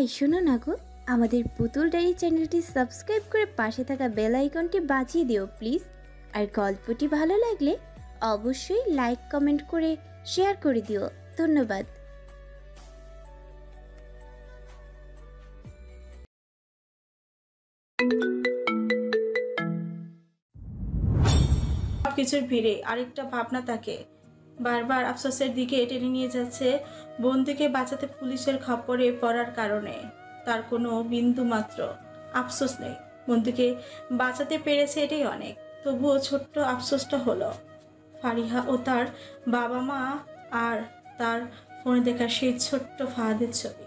এই শোনো না গো, আমাদের পুতুল ডায়েরি চ্যানেলটি সাবস্ক্রাইব করে পাশে থাকা বেল আইকনটি বাজিয়ে দিও প্লিজ। আর গল্পটি ভালো লাগলে অবশ্যই লাইক কমেন্ট করে শেয়ার করে দিও। ধন্যবাদ। সবকিছুর ভিড়ে আরেকটা ভাবনা তাকে বারবার আফসোসের দিকে টেনে নিয়ে যাচ্ছে। বন্ধুকে বাঁচাতে পুলিশের খপ্পরে পড়ার কারণে তার কোনো বিন্দু মাত্র আফসোস নেই। বন্ধুকে বাঁচাতে পেরেছে এটাই অনেক। তবুও ছোট্ট আফসোসটা হলো ফারিহা ও তার বাবা মা আর তার ফোনে দেখা সেই ছোট্ট ফাহাদের ছবি।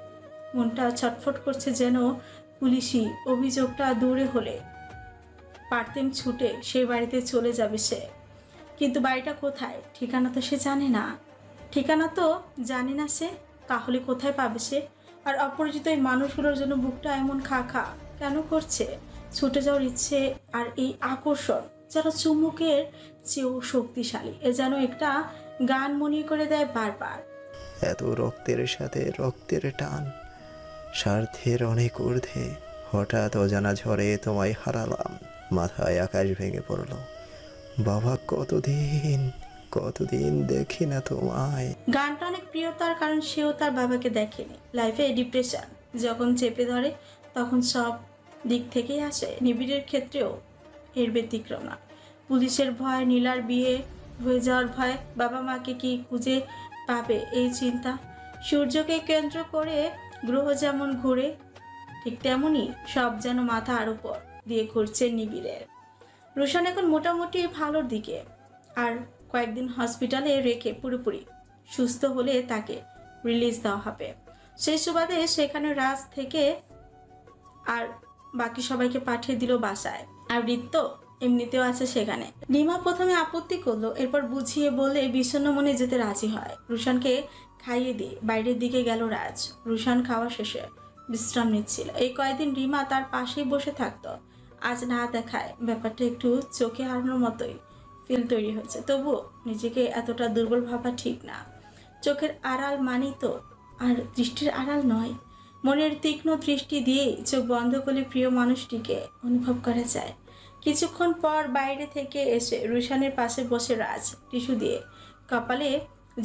মনটা ছটফট করছে যেন পুলিশি অভিযোগটা দূরে হলে পারতেম ছুটে সেই বাড়িতে চলে যাবে সে। কিন্তু বাড়িটা কোথায়, ঠিকানা তো সে জানে না। সে তাহলে কোথায় পাবে সে? আর অপরিচিত এই মানুষগুলোর জন্য বুকটা এমন খা খা কেন করছে? ছুটে যাওয়ার ইচ্ছে আর এই আকর্ষণ যেন চুমুকের চেয়েও শক্তিশালী। এ যেন একটা গান মনে করে দেয় বারবার। এত রক্তের সাথে রক্তের টান, স্বার্থের অনেক ঊর্ধ্বে, হঠাৎ অজানা ঝড়ে তোমায় হারালাম, মাথায় আকাশ ভেঙে পড়ল। বাবা কতদিন দেখি না তোমায়। গানটা অনেক প্রিয় তার, কারণ সেও তার বাবাকে দেখেনি। লাইফে ডিপ্রেশন যখন চেপে ধরে তখন সব দিক থেকেই আসে। নিবিড়ের ক্ষেত্রেও এর ব্যতিক্রম না। পুলিশের ভয়, নীলার বিয়ে হয়ে যাওয়ার ভয়, বাবা মাকে কি খুঁজে পাবে এই চিন্তা। সূর্যকে কেন্দ্র করে গ্রহ যেমন ঘুরে ঠিক তেমনই সব যেন মাথার উপর দিয়ে ঘুরছে নিবিড়ের। রুশান এখন মোটামুটি ভালোর দিকে, আর কয়েকদিন হসপিটালে রেখে পুরোপুরি সুস্থ হলে তাকে রিলিজ দেওয়া হবে। সেই সুবাদে সেখানে রাজ থেকে আর বাকি সবাইকে পাঠিয়ে দিল বাসায়। আর ঋত্য এমনিতেও আছে সেখানে। নিমা প্রথমে আপত্তি করলো, এরপর বুঝিয়ে বলে বিষণ্ণ মনে যেতে রাজি হয়। রুশানকে খাইয়ে দিয়ে বাইরের দিকে গেল রাজ। রুশান খাওয়া শেষে বিশ্রাম নিচ্ছিল। এই কয়েকদিন রিমা তার পাশেই বসে থাকতো। আজ না দেখায় ব্যাপারটা একটু চোখে হারানোর মতোই ফিল তৈরি হচ্ছে। তবুও নিজেকে এতটা দুর্বল ভাবা ঠিক না। চোখের আড়াল মানি তো আর দৃষ্টির আড়াল নয়। মনের তীক্ষ্ণ দৃষ্টি দিয়ে চোখ বন্ধ করলে প্রিয় মানুষটিকে অনুভব করা যায়। কিছুক্ষণ পর বাইরে থেকে এসে রুশানের পাশে বসে রাজ টিস্যু দিয়ে কপালে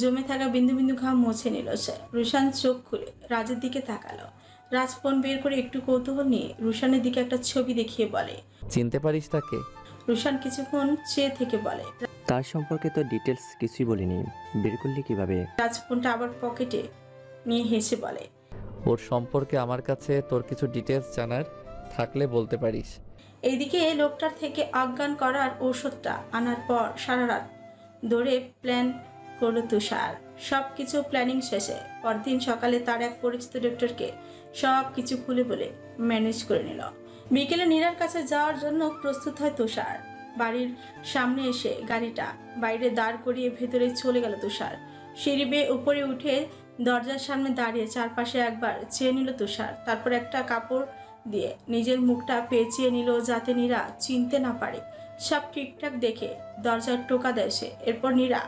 জমে থাকা বিন্দু বিন্দু ঘাম মুছে নিল সে। রুশান চোখ খুলে রাজের দিকে তাকালো। রাজ ফোন বের করে একটু কৌতূহল নিয়ে রুশানের দিকে একটা ছবি দেখিয়ে বলে, চিনতে পারিস তাকে? রুশান কিছুক্ষণ চেয়ে থেকে বলে, তার সম্পর্কে তো ডিটেলস কিছুই বলিনি, বের করলি কিভাবে? রাজ ফোনটা আবার পকেটে নিয়ে হেসে বলে, ওর সম্পর্কে আমার কাছে তোর কিছু ডিটেলস জানার থাকলে বলতে পারিস। এইদিকে লোকটার থেকে অজ্ঞান করার ঔষধটা আনার পর সারা রাত ধরে প্ল্যান করলো তুষার। সব কিছু প্ল্যানিং শেষে পরদিন সকালে তার এক পরিচিত ডক্টরকে সব কিছু খুলে বলে ম্যানেজ করে নিল। বিকেলে নীরার কাছে যাওয়ার জন্য প্রস্তুত হয় তুষার। বাড়ির সামনে এসে গাড়িটা বাইরে দাঁড় করিয়ে ভেতরে চলে গেল তুষার। সিঁড়ি বেয়ে উপরে উঠে দরজার সামনে দাঁড়িয়ে চারপাশে একবার চেয়ে নিল তুষার। তারপর একটা কাপড় দিয়ে নিজের মুখটা পেঁচিয়ে নিল যাতে নীরা চিনতে না পারে। সব ঠিকঠাক দেখে দরজার টোকা দেয় সে। এরপর নীরা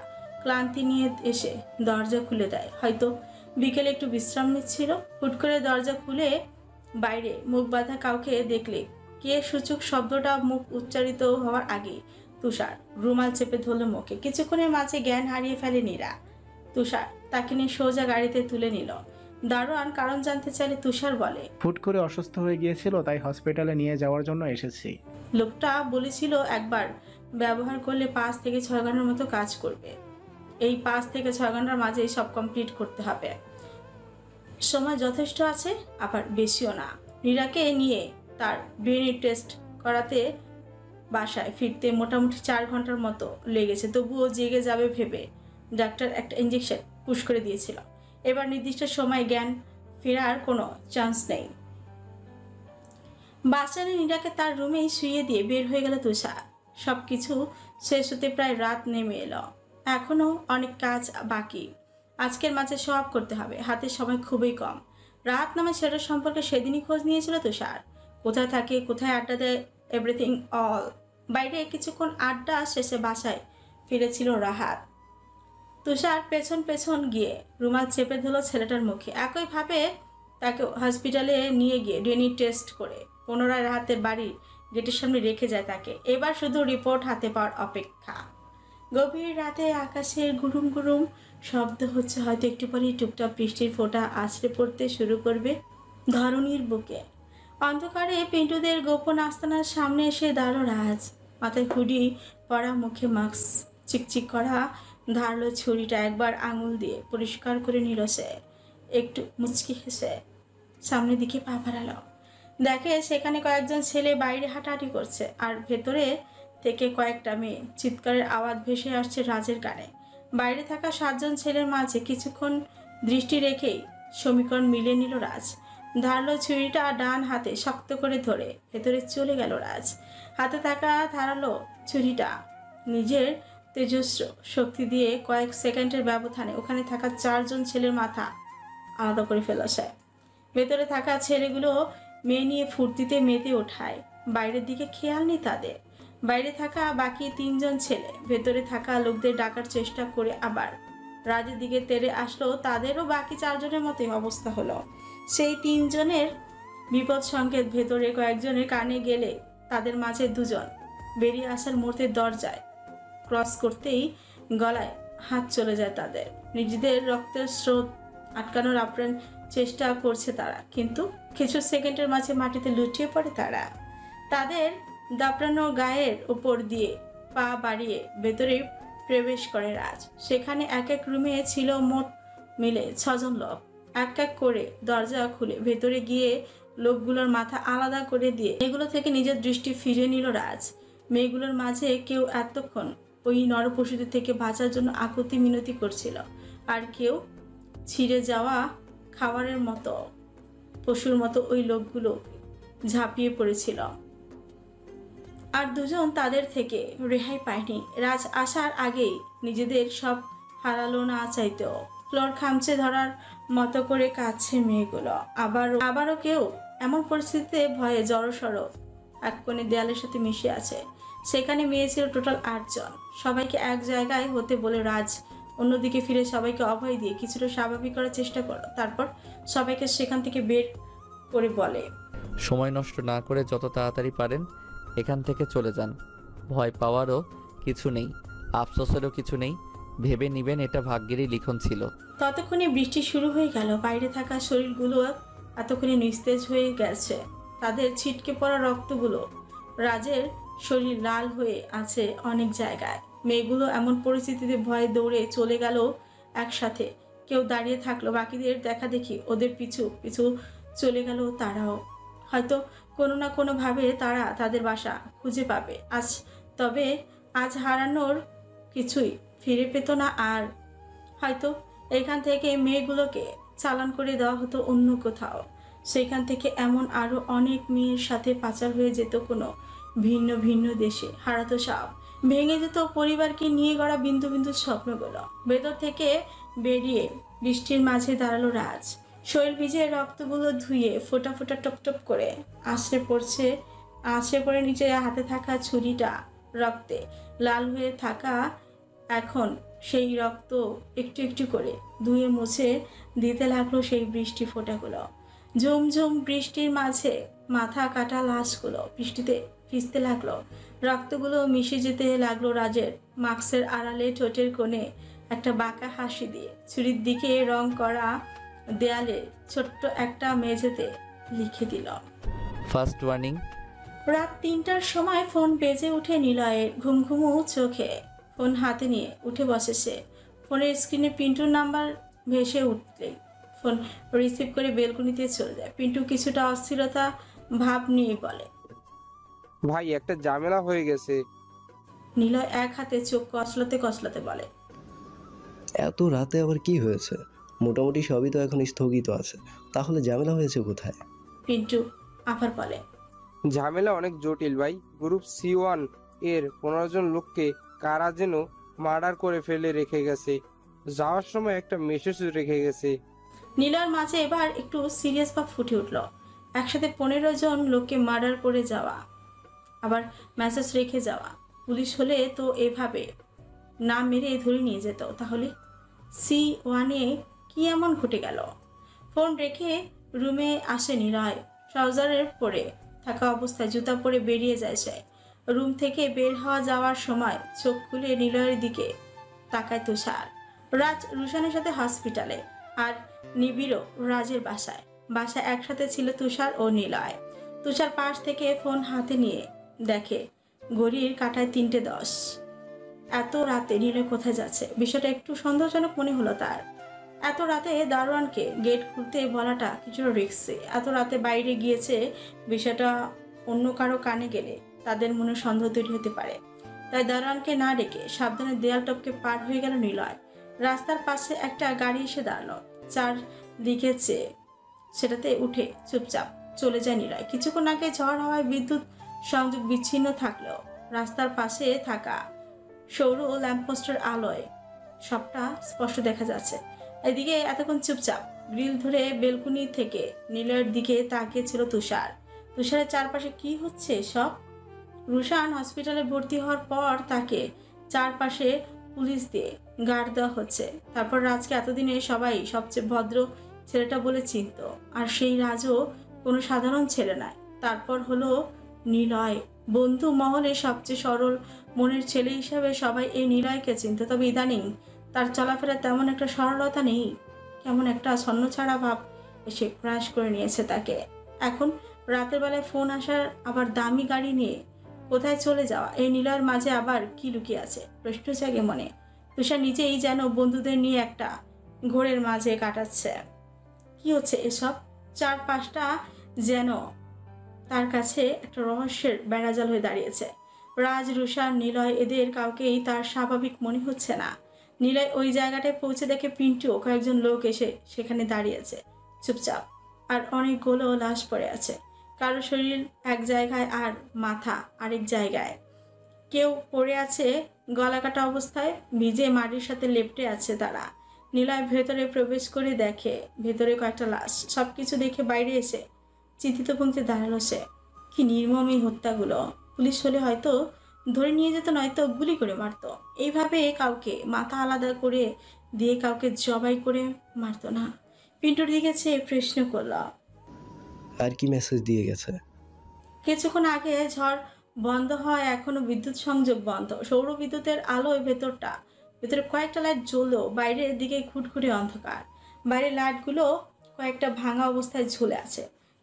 ক্লান্তি নিয়ে এসে দরজা খুলে দেয়। হয়তো বিকেলে একটু বিশ্রাম নিচ্ছিল। হুট করে দরজা খুলে বাইরে মুখ বাঁধা কাউকে দেখলে কে সূচক শব্দটা মুখ উচ্চারিত হওয়ার আগে তুষার রুমাল চেপে ধরল মুখে। কিছুক্ষণের মাঝে জ্ঞান হারিয়ে ফেলে নীরা। তুষার তাকে নিয়ে সোজা গাড়িতে তুলে নিল। দারোয়ান কারণ জানতে চাইলে তুষার বলে, হুট করে অসুস্থ হয়ে গিয়েছিল, তাই হসপিটালে নিয়ে যাওয়ার জন্য এসেছি। লোকটা বলেছিল একবার ব্যবহার করলে 5 থেকে 6 ঘন্টার মতো কাজ করবে। এই 5 থেকে 6 ঘন্টার মাঝে সব কমপ্লিট করতে হবে। সময় যথেষ্ট আছে, আবার বেশিও না। নীরাকে নিয়ে তার ডিএনএ টেস্ট করাতে বাসায় ফিরতে মোটামুটি 4 ঘন্টার মতো লেগেছে। তবুও জেগে যাবে ভেবে ডাক্তার একটা ইঞ্জেকশন পুশ করে দিয়েছিল। এবার নির্দিষ্ট সময় জ্ঞান ফেরার কোনো চান্স নেই। বাসায় নীরাকে তার রুমেই শুয়ে দিয়ে বের হয়ে গেল তুষার। সব কিছু শেষ হতে প্রায় রাত নেমে এলো। এখনও অনেক কাজ বাকি। আজকের মাঝে সব করতে হবে। হাতে সময় খুবই কম। রাত নামে সেটার সম্পর্কে সেদিনই খোঁজ নিয়েছিল তুষার। কোথায় থাকে, কোথায় আড্ডা দেয়, এভরিথিং অল। বাইরে কিছুক্ষণ আড্ডা শেষে বাসায় ফিরেছিল রাহাত। তুষার পেছন পেছন গিয়ে রুমাল চেপে ধরল ছেলেটার মুখে। একইভাবে তাকে হসপিটালে নিয়ে গিয়ে ডিএনএ টেস্ট করে পুনরায় রাতের বাড়ির গেটের সামনে রেখে যায় তাকে। এবার শুধু রিপোর্ট হাতে পাওয়ার অপেক্ষা। গভীর রাতে আকাশের গুরুম গুরুম শব্দ হচ্ছে, হয়তো একটু পরেই টুপটাপ বৃষ্টির ফোঁটা আছড়ে পড়তে শুরু করবে ধরণীর বুকে। অন্ধকারে পিন্টুদের গোপন আস্তানার সামনে এসে দাঁড়ালো রাজ। মাথায় হুডি পরা, মুখে মাস্ক, চিকচিক করা ধারালো ছুরিটা একবার আঙুল দিয়ে পরিষ্কার করে নিল সে। একটু মুচকি হেসে সামনের দিকে পা বাড়ালো। দেখে সেখানে কয়েকজন ছেলে বাইরে হাঁটাহাঁটি করছে, আর ভেতরে থেকে কয়েকটা মেয়ে চিৎকারের আওয়াজ ভেসে আসছে রাজের কানে। বাইরে থাকা 7 জন ছেলের মাঝে কিছুক্ষণ দৃষ্টি রেখেই সমীকরণ মিলিয়ে নিল রাজ। ধারালো ছুরিটা ডান হাতে শক্ত করে ধরে ভেতরে চলে গেল রাজ। হাতে থাকা ধারালো ছুরিটা নিজের তেজস্ব শক্তি দিয়ে কয়েক সেকেন্ডের ব্যবধানে ওখানে থাকা 4 জন ছেলের মাথা আলাদা করে ফেল সে। ভেতরে থাকা ছেলেগুলো মেয়ে নিয়ে ফুর্তিতে মেতে ওঠায়, বাইরের দিকে খেয়াল নেই তাদের। বাইরে থাকা বাকি 3 জন ছেলে ভেতরে থাকা লোকদের ডাকার চেষ্টা করে আবার রাজের দিকে তেড়ে আসলো। তাদেরও বাকি 4 জনের মতোই অবস্থা হলো। সেই 3 জনের বিপদ সংকেত ভেতরে কয়েকজনের কানে গেলে তাদের মাঝে 2 জন বেরিয়ে আসার মুহূর্তে দরজায় ক্রস করতেই গলায় হাত চলে যায় তাদের। নিজেদের রক্তের স্রোত আটকানোর আপ্রাণ চেষ্টা করছে তারা, কিন্তু কিছু সেকেন্ডের মাঝে মাটিতে লুটিয়ে পড়ে তারা। তাদের দাপড়ানো গায়ের উপর দিয়ে পা বাড়িয়ে ভেতরে প্রবেশ করে রাজ। সেখানে এক এক রুমে ছিল মোট মিলে 6 জন লোক। এক এক করে দরজা খুলে ভেতরে গিয়ে লোকগুলোর মাথা আলাদা করে দিয়ে এগুলো থেকে নিজের দৃষ্টি ফিরিয়ে নিল রাজ। মেয়েগুলোর মাঝে কেউ এতক্ষণ ওই নরপশুদের থেকে বাঁচার জন্য আকুতি মিনতি করছিল, আর কেউ ছিঁড়ে যাওয়া খাবারের মতো পশুর মতো ওই লোকগুলো ঝাঁপিয়ে পড়েছিল। আর 2 জন তাদের থেকে রেহাই পায়নি। রাজ আসার আগেই নিজেদের সব হারালো না চাইতেও। ফ্লোর খামচে ধরার মতো করে কাঁদছে মেয়েগুলো। আবারও কেউ এমন পরিস্থিতিতে ভয়ে জড়সড় এক কোণে দেয়ালের সাথে মিশে আছে। সেখানে মেয়ে ছিল টোটাল 8 জন। সবাইকে এক জায়গায় হতে বলে রাজ অন্যদিকে ফিরে সবাইকে অভয় দিয়ে কিছুটা স্বাভাবিক করার চেষ্টা করলো। তারপর সবাইকে সেখান থেকে বের করে বলে, সময় নষ্ট না করে যত তাড়াতাড়ি পারেন এখান থেকে চলে যান। ভয় পাওয়ারও কিছু নেই, আফসোসেরও কিছু নেই। ভেবে নিবেন এটা ভাগ্যেরই লিখন ছিল। ততক্ষণে বৃষ্টি শুরু হয়ে গেল। বাইরে থাকা শরীরগুলো এতক্ষণে নিস্তেজ হয়ে গেছে। তাদের ছিটকে পড়া রক্তগুলো, রাজের শরীর লাল হয়ে আছে অনেক জায়গায়। মেয়েগুলো এমন পরিস্থিতিতে ভয়ে দৌড়ে চলে গেল একসাথে। কেউ দাঁড়িয়ে থাকলো, বাকিদের দেখা দেখি ওদের পিছু পিছু চলে গেল তারাও। হয়তো কোনো না কোনোভাবে তারা তাদের বাসা খুঁজে পাবে আজ। তবে আজ হারানোর কিছুই ফিরে পেত না। আর হয়তো এখান থেকে মেয়েগুলোকে চালান করে দেওয়া হতো অন্য কোথাও। সেখান থেকে এমন আরও অনেক মেয়ের সাথে পাচার হয়ে যেত কোনো ভিন্ন ভিন্ন দেশে। হারাতো সব, ভেঙে যেত পরিবারকে নিয়ে গড়া বিন্দু বিন্দু স্বপ্নগুলো। ভেতর থেকে বেরিয়ে বৃষ্টির মাঝে দাঁড়ালো রাজ। শরীর ভিজে রক্তগুলো ধুয়ে ফোঁটা ফোঁটা টপ টপ করে আছড়ে পড়ে নিচে হাতে থাকা ছুরিটা রক্তে লাল হয়ে থাকা। এখন সেই রক্ত একটু একটু করে ধুয়ে মুছে দিতে লাগলো সেই বৃষ্টি ফোঁটাগুলো। ঝুমঝুম বৃষ্টির মাঝে মাথা কাটা লাশগুলো বৃষ্টিতে ভিজতে লাগলো। রক্তগুলো মিশে যেতে লাগলো রাজের মাস্কের আড়ালে। ঠোঁটের কোণে একটা বাঁকা হাসি দিয়ে ছুরির দিকে রং করা দেয়ালে ছোট্ট একটা মেঝেতে লিখে দিল, ফার্স্ট ওয়ার্নিং। রাত 3টার সময় ফোন বেজে উঠে নিলয়ের। ঘুমঘুমু চোখে ফোন হাতে নিয়ে উঠে বসে সে। ফোনের স্ক্রিনে পিন্টুর নাম্বার ভেসে উঠলেই ফোন রিসিভ করে বেলকনিতে চলে যায়। পিন্টু কিছুটা অস্থিরতা ভাব নিয়ে বলে, ভাই একটা ঝামেলা হয়ে গেছে। নিলয় এক হাতে চোখ কসলাতে কসলাতে বলে, এত রাতে আবার কি হয়েছে? মোটামুটি সবই তো এখন স্থগিত আছে, তাহলে ঝামেলা হয়েছে কোথায়? পিন্টু আবার বলে, ঝামেলা অনেক জটিল ভাই। গ্রুপ C1 এর 15 জন লোককে কারা যেন মার্ডার করে ফেলে রেখে গেছে। যাওয়ার সময় একটা মেসেজ রেখে গেছে। নিলয়ের মাঝে এবার একটু সিরিয়াস ভাব ফুটে উঠল। একসাথে 15 জন লোককে মার্ডার করে যাওয়া, আবার মেসেজ রেখে যাওয়া। পুলিশ হলে তো এভাবে না মেরে ধরে নিয়ে যেত। তাহলে C1 এ কি এমন ঘটে গেল? ফোন রেখে রুমে আসে নিলয়। ট্রাউজারের পরে থাকা অবস্থায় জুতা পরে বেরিয়ে যায় সে। রুম থেকে বের হওয়া যাওয়ার সময় চোখ খুলে নিলয়ের দিকে তাকায় তুষার। রাজ রুশানের সাথে হসপিটালে, আর নিবিড়ও রাজের বাসায়। বাসায় একসাথে ছিল তুষার ও নিলয়। তুষার পাশ থেকে ফোন হাতে নিয়ে দেখে ঘড়ির কাঁটায় 3:10। এত রাতে নিলয় কোথায় যাচ্ছে? বিষয়টা একটু সন্দেহজনক মনে হলো তার। এত রাতে দারোয়ানকে গেট খুলতে বলাটা কিছুটা রিস্কি। এত রাতে বাইরে গিয়েছে, বিষয়টা অন্য কারো কানে গেলে তাদের মনে সন্দেহ তৈরি হতে পারে। তাই দারোয়ানকে না ডেকে সাবধানে দেয়াল টপকে পার হয়ে গেল নিলয়। রাস্তার পাশে একটা গাড়ি এসে দাঁড়ালো। চার দিকে চেয়ে সেটাতে উঠে চুপচাপ চলে যায় নিলয়। কিছুক্ষণ আগে ঝড় হওয়ায় বিদ্যুৎ সংযোগ বিচ্ছিন্ন থাকলেও রাস্তার পাশে থাকা সৌর ও ল্যাম্পপোস্টের আলোয় সবটা স্পষ্ট দেখা যাচ্ছে। এদিকে এতক্ষণ চুপচাপ গ্রিল ধরে বেলকুনি থেকে নিলয়ের দিকে তাকিয়েছিল তুষার। তুষারের চারপাশে কি হচ্ছে সব? রুশান হসপিটালে ভর্তি হওয়ার পর তাকে চারপাশে পুলিশ দিয়ে গার্ড দেওয়া হচ্ছে। তারপর রাজকে এতদিনে সবাই সবচেয়ে ভদ্র ছেলেটা বলে চিনত, আর সেই রাজও কোনো সাধারণ ছেলে নয়। তারপর হলো নিলয়, বন্ধু মহলে সবচেয়ে সরল মনের ছেলে হিসাবে সবাই এই নিলয়কে চিনত। তবে ইদানিং তার চলাফেরা তেমন একটা সরলতা নেই, কেমন একটা ছন্নছাড়া ভাব এসে ক্রাশ করে নিয়েছে তাকে। এখন রাতের বেলায় ফোন আসার, আবার দামি গাড়ি নিয়ে কোথায় চলে যাওয়া, এই নিলয়ের মাঝে আবার কি লুকিয়ে আছে প্রশ্ন জাগে মনে। তুষার নিজেই যেন বন্ধুদের নিয়ে একটা ঘোরের মাঝে কাটাচ্ছে। কি হচ্ছে এসব? চারপাশটা যেন তার কাছে একটা রহস্যের বেড়াজাল হয়ে দাঁড়িয়েছে। রাজ, রুশান, নিলয়, এদের কাউকেই তার স্বাভাবিক মনে হচ্ছে না। নিলয় ওই জায়গাটায় পৌঁছে দেখে পিন্টু ও কয়েকজন লোক এসে সেখানে দাঁড়িয়েছে চুপচাপ, আর অনেকগুলো লাশ পড়ে আছে। কারো শরীর এক জায়গায় আর মাথা আরেক জায়গায়। কেউ পড়ে আছে গলা কাটা অবস্থায়, ভিজে মাটির সাথে লেপ্টে আছে তারা। নিলয় ভেতরে প্রবেশ করে দেখে ভেতরে কয়েকটা লাশ। সবকিছু দেখে বাইরে এসে চিন্তিত ভঙ্গিতে দাঁড়ালো সে। কি নির্মম এই হত্যাগুলো! পুলিশ হলে হয়তো ধরে নিয়ে যেত, নয়তো গুলি করে মারত। এইভাবে কাউকে মাথা আলাদা করে দিয়ে কাউকে জবাই করে মারত না। পিন্টুর দিকে চেয়ে প্রশ্ন করল, আর কি মেসেজ দিয়ে গেছে? কিছুক্ষণ আগে ঝড় বন্ধ হয়, এখনো বিদ্যুৎ সংযোগ বন্ধ। সৌর বিদ্যুতের আলোয় ভেতরে কয়েকটা লাইট জ্বললেও বাইরের দিকে ঘুটঘুটে অন্ধকার। বাইরের লাইটগুলো কয়েকটা ভাঙা অবস্থায় ঝুলে আছে।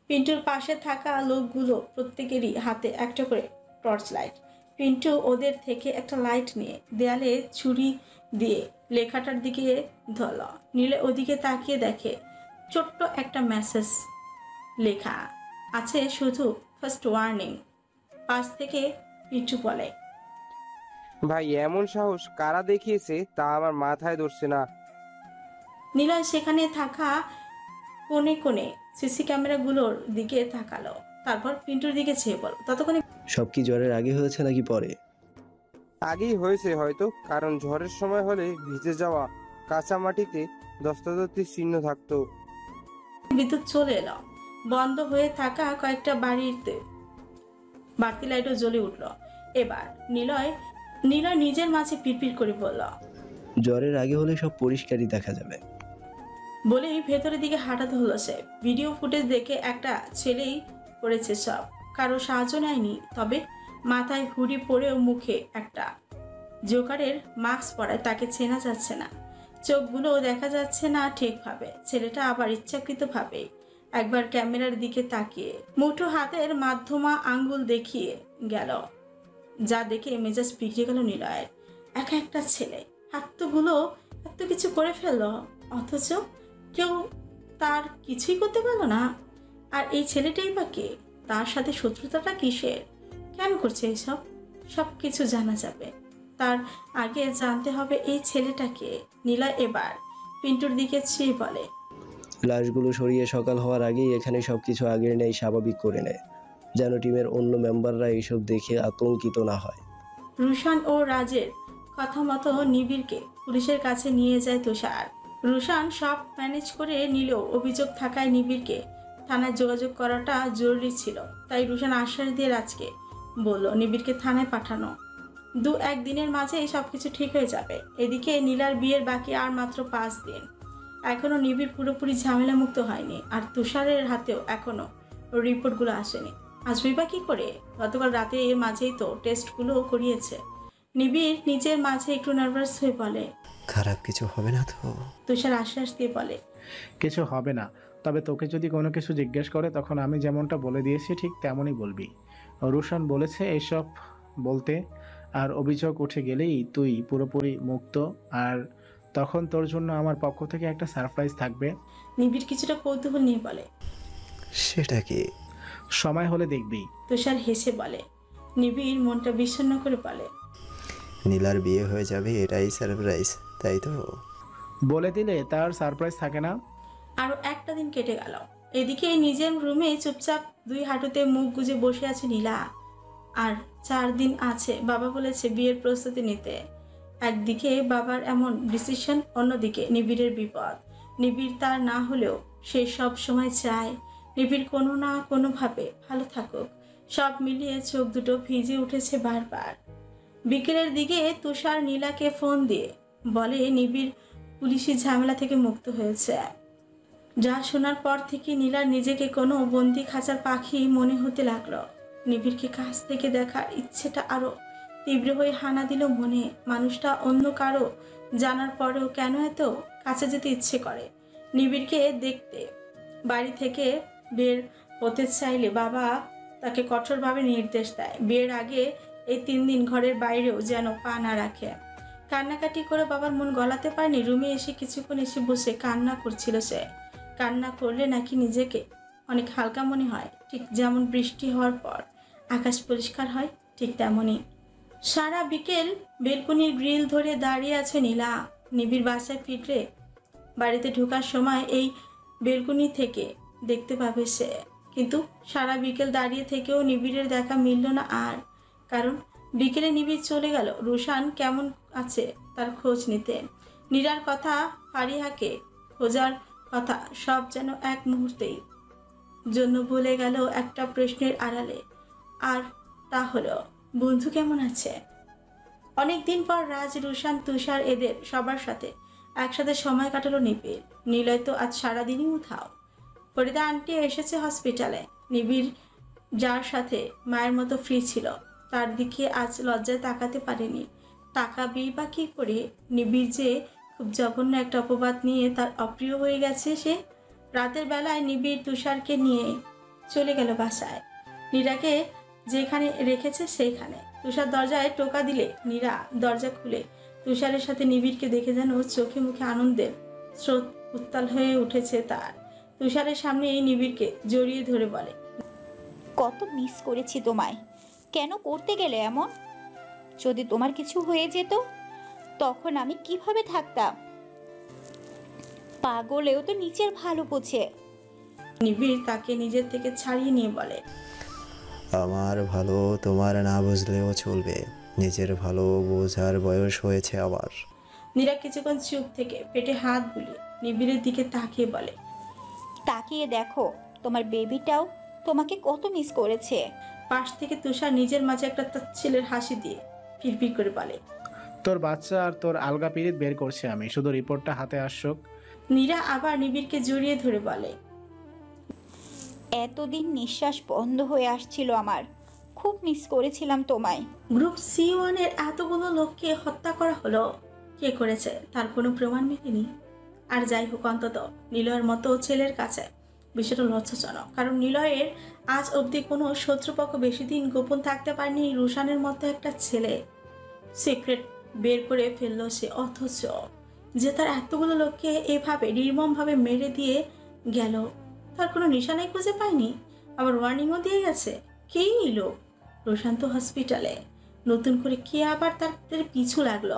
পিন্টুর পাশে থাকা লোকগুলো প্রত্যেকেরই হাতে একটা করে টর্চ লাইট। পিন্টু ওদের থেকে একটা লাইট নিয়ে দেয়ালে ছুরি দিয়ে লেখাটার দিকে ধরল। নীলে ওদিকে তাকিয়ে দেখে ছোট্ট একটা মেসেজ লেখা আছে, শুধু ফার্স্ট ওয়ার্নিং। পাশ থেকে পিন্টু বলে, ভাই এমন সাহস কারা দেখিয়েছে তা আমার মাথায় ধরছে না। নিলয় সেখানে থাকা কোণে কোণে সিসি ক্যামেরাগুলোর দিকে তাকালো, তারপর পিন্টুর দিকে চেয়ে বল, ততক্ষণে সব কি জ্বরের আগে হয়েছে নাকি পরে? আগেই হয়েছে হয়তো, কারণ ঝড়ের সময় হলে ভিজে যাওয়া কাঁচা মাটিতে দস্তদস্তির চিহ্ন থাকতো। বিদ্যুৎ চলে এলো। বন্ধ হয়ে থাকা কয়েকটা বাড়িতে বাড়তি লাইটও জ্বলে উঠল। এবার নিলয় নিজের মাঝে পিড়পিড় করে বলল, জ্বরের আগে হলে সব পরিষ্কারই দেখা যাবে। বলেই ভেতরের দিকে হাঁটাতে হলো সে। ভিডিও ফুটেজ দেখে একটা ছেলেই করেছে সব, কারো সাহায্য নেয়নি। তবে মাথায় হুডি পরেও মুখে একটা জোকারের মাস্ক পরায় তাকে চেনা যাচ্ছে না, চোখগুলো দেখা যাচ্ছে না ঠিকভাবে। ছেলেটা আবার ইচ্ছাকৃতভাবে একবার ক্যামেরার দিকে তাকিয়ে মুঠো হাতের মাধ্যমা আঙ্গুল দেখিয়ে গেল, যা দেখে মেজাজ বিগড়ে গেল নিলয়ের। একা একটা ছেলে হাতগুলো এত কিছু করে ফেললো, অথচ কেউ তার কিছুই করতে পারলো না। আর এই ছেলেটাই বা কে? তার সাথে শত্রুতাটা কিসের? কেন করছে এসব? সব কিছু জানা যাবে, তার আগে জানতে হবে এই ছেলেটাকে। নীলা এবার পিন্টুর দিকে চেয়ে বলে, লাশগুলো সরিয়ে সকাল হওয়ার আগেই এখানে সবকিছু আগের নেই স্বাভাবিক করে নেয়, যেন টিমের অন্য মেম্বাররা এইসব দেখে আতঙ্কিত না হয়। রুশান ও রাজের কথা মতো নিবিড়কে পুলিশের কাছে নিয়ে যায় তুষার। রুশান সব ম্যানেজ করে নিলেও অভিযোগ থাকায় নিবিড়কে থানায় যোগাযোগ করাটা জরুরি ছিল। তাই রুশান আশ্বাস দিয়ে রাজকে বলল নিবিড়কে থানায় পাঠানো। 2-1 দিনের মাঝে সবকিছু ঠিক হয়ে যাবে। এদিকে নীলার বিয়ের বাকি আর মাত্র 5 দিন। এখনো নিবিড় পুরোপুরি ঝামেলা মুক্ত হয়নি, আর তুষারের হাতেও এখনো রিপোর্টগুলো আসেনি। আসবেই বা কি করে? গতকাল রাতে মাঝেই তো টেস্টগুলো করিয়েছে। নিবিড় নিজের মাঝে একটু নার্ভাস হয়ে বলে। খারাপ কিছু হবে না তো? তুষার আশ্বাস দিয়ে বলে, কিছু হবে না, তবে তোকে যদি কোনো কিছু জিজ্ঞেস করে তখন আমি যেমনটা বলে দিয়েছি ঠিক তেমনই বলবি। রুশান বলেছে এইসব বলতে, আর অভিযোগ উঠে গেলেই তুই পুরোপুরি মুক্ত, আর তখন তোর জন্য আমার পক্ষ থেকে একটা সারপ্রাইজ থাকবে। নিবিড় কিছুটা কৌতূহল নিয়ে বলে, সেটা কি? সময় হলে দেখবি। তুষার হেসে বলে। নিবিড় মনটা বিষণ্ণ করে বলে, নীলার বিয়ে হয়ে যাবে এটাই সারপ্রাইজ, তাই তো? বলে দিলে তার সারপ্রাইজ থাকে না। আরো একটা দিন কেটে গেল। এদিকে নিজের রুমে চুপচাপ দুই হাঁটুতে মুখ গুজে বসে আছে নীলা। আর 4 দিন আছে, বাবা বলেছে বিয়ের প্রস্তুতি নিতে। একদিকে বাবার এমন ডিসিশন, অন্যদিকে নিবিড়ের বিপদ। নিবিড় তার না হলেও সে সব সময় চায় নিবিড় কোনো না কোনোভাবে ভালো থাকুক। সব মিলিয়ে চোখ দুটো ভিজে উঠেছে বারবার। বিকেলের দিকে তুষার নীলাকে ফোন দিয়ে বলে নিবিড় পুলিশি ঝামেলা থেকে মুক্ত হয়েছে। যা শোনার পর থেকে নীলার নিজেকে কোনো বন্দি খাঁচার পাখি মনে হতে লাগলো। নিবিড়কে কাছ থেকে দেখার ইচ্ছেটা আরো তীব্র হয়ে হানা দিল মনে। মানুষটা অন্য কারো জানার পরেও কেন এত কাছে যেতে ইচ্ছে করে। নিবিড়কে দেখতে বাড়ি থেকে বের হতে চাইলে বাবা তাকে কঠোরভাবে নির্দেশ দেয়। বিয়ের আগে এই 3 দিন ঘরের বাইরেও যেন পা না রাখে। কান্নাকাটি করে বাবার মন গলাতে পারেনি। রুমে এসে কিছুক্ষণ এসে বসে কান্না করছিল সে। কান্না করলে নাকি নিজেকে অনেক হালকা মনে হয়, ঠিক যেমন বৃষ্টি হওয়ার পর আকাশ পরিষ্কার হয়, ঠিক তেমনই। সারা বিকেল বেলকনির গ্রিল ধরে দাঁড়িয়ে আছে নীলা। নিবিড় বাসায় ফিরলে বাড়িতে ঢোকার সময় এই বেলকনি থেকে দেখতে পাবে সে। কিন্তু সারা বিকেল দাঁড়িয়ে থেকেও নিবিড়ের দেখা মিলল না আর। কারণ বিকেলে নিবিড় চলে গেল রুশান কেমন আছে তার খোঁজ নিতে। নীলার কথা, ফারিহাকে খোঁজার কথা, সব যেন এক মুহূর্তেই জন্য ভুলে গেল একটা প্রশ্নের আড়ালে। আর তা হলো বন্ধু কেমন আছে। অনেকদিন পর রাজ, রুশান, তুষার এদের সবার সাথে একসাথে সময় কাটালো নিবিড়। নিলয় তো আজ সারাদিনই উধাও। ফরিদা আন্টি এসেছে হসপিটালে। নিবিড় যার সাথে মায়ের মতো ফ্রি ছিল তার দিকে আজ লজ্জায় তাকাতে পারেনি। তাকাবেই বা কি করে? নিবিড় যে খুব জঘন্য একটা অপবাদ নিয়ে তার অপ্রিয় হয়ে গেছে সে। রাতের বেলায় নিবিড় তুষারকে নিয়ে চলে গেল বাসায়। নীরাকে যেখানে রেখেছে সেইখানে। তুষার দরজায় টোকা দিলে নীরা দরজা খুলে তুষারের সাথে নিবিড়কে দেখে যেন চোখে মুখে আনন্দের স্রোত উত্তাল হয়ে উঠেছে তার। তুষারের সামনে এই নিবিড়কে জড়িয়ে ধরে বলে, কত মিস করেছি তোমায়। কেন করতে গেলে এমন? যদি তোমার কিছু হয়ে যেত তখন আমি কিভাবে থাকতাম? পাগলেও তো নিচের ভালো বোঝে। নিবিড় তাকে নিজের থেকে ছাড়িয়ে নিয়ে বলে, আমার ভালো তোমার না বুঝলেও চলবে, নিজের ভালো বোঝার বয়স হয়েছে আবার। নীরা কিছুক্ষণ চুপ থেকে পেটে হাত বুলিয়ে নিবিড়ের দিকে তাকিয়ে বলে, তাকিয়ে দেখো তোমার বেবিটাও তোমাকে কত মিস করেছে। পাশ থেকে তুষার নিজের মাঝে একটা ছেলের হাসি দিয়ে ফিরফির করে বলে, তোর বাচ্চা আর তোর আলগা পিরিত বের করছি আমি, শুধু রিপোর্টটা হাতে আসুক। নীরা আবার নিবিড়কে জড়িয়ে ধরে বলে, এতদিন নিঃশ্বাস বন্ধ হয়ে আসছিল আমার, খুব মিস করেছিলাম তোমায়। গ্রুপ C1 এর এতগুলো লোককে হত্যা করা হলো, কে করেছে তার কোনো প্রমাণ মেলেনি। আর যাই হোক, অন্তত নিলয়ের মতো ছেলের কাছে বিষয়টা লজ্জাজনক। কারণ নিলয়ের আজ অবধি কোনো শত্রুপক্ষ বেশি দিন গোপন থাকতে পারেনি রুশানের মতো একটা ছেলে। সিক্রেট বের করে ফেললো সে, অথচ যে তার এতগুলো লোককে এভাবে নির্মমভাবে মেরে দিয়ে গেল তার কোনো নিশানাই খুঁজে পায়নি। আবার ওয়ার্নিংও দিয়ে গেছে। কেই লোক? রোশান তো হসপিটালে, নতুন করে কে আবার তাদের পিছু লাগলো?